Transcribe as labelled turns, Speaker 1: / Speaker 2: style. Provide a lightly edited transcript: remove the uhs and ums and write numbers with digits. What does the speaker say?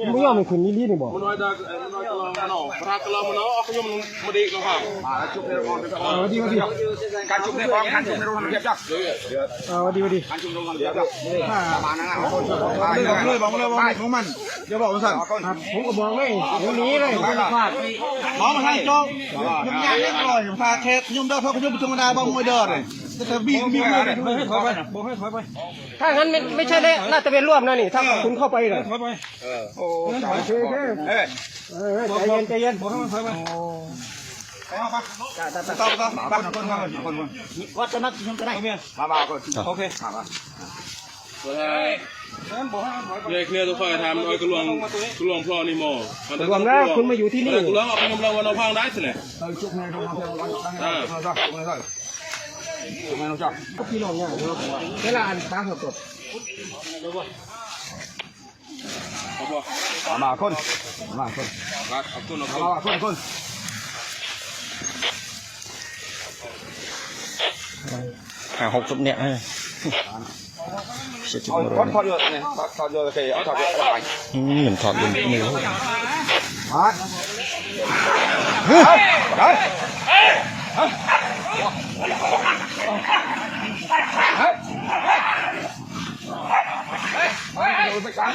Speaker 1: ไม่ยอมให้ขึ้นนี่นี่บอก
Speaker 2: มันน้อยตามันน้อยตาเนาะพระกลามันเนาะเอาขยมมาดีแล้วครับจุกในรถ
Speaker 1: ดี
Speaker 3: การจุ่มในความการจุ่มในรถมันเรียบจัก
Speaker 1: ดี
Speaker 3: การจุ่มในรถมันเรียบจักประมาณนั้นนะบอกเลยของมันเดี๋ยวบอกมันสั่น
Speaker 1: ผมก็บอกเลยเดี๋ยวนี้เลยพลาด
Speaker 3: มองมาทางจงยุ่งยากเล็กน้อยพาแค่ยุ่งเด้อเพราะยุ่งธรรมดาบ้างมวยเด้อเลยแต่บีบเลยถอยไปบอกให้ถอยไป
Speaker 1: ถ้างั้นไม่ใช่เลยน่าจะเป็นร่วมนะนี่ถ้าคุณเข้าไปเลย
Speaker 3: ถอยไปโอ้
Speaker 1: โอเคใจเย็น
Speaker 3: บอกให้มันถอยไปไปเอาไปคน
Speaker 1: วัดจะนัดยุ่งกันได้
Speaker 3: มาคนโอเคมา
Speaker 2: เรียกเนี่ยตัวคอยทำเอากระลวงพลอนี่โม
Speaker 1: รวมแล้วคุณมาอยู่ที่นี่
Speaker 2: กระลวงเอาไปยำเราวันเอาพังได้สิเนี่ย
Speaker 3: จุกในตรงนั้นจุกในจับ
Speaker 1: พี่น้องเนี่ยเวลาอันตาสด
Speaker 3: มาคน
Speaker 4: 60เนี่ย
Speaker 3: ถอดเยอะเนี่ยถอดเยอะเลยเอาถอดเยอะอะไร
Speaker 4: เหมือนถอดมือ
Speaker 3: มาไปกัน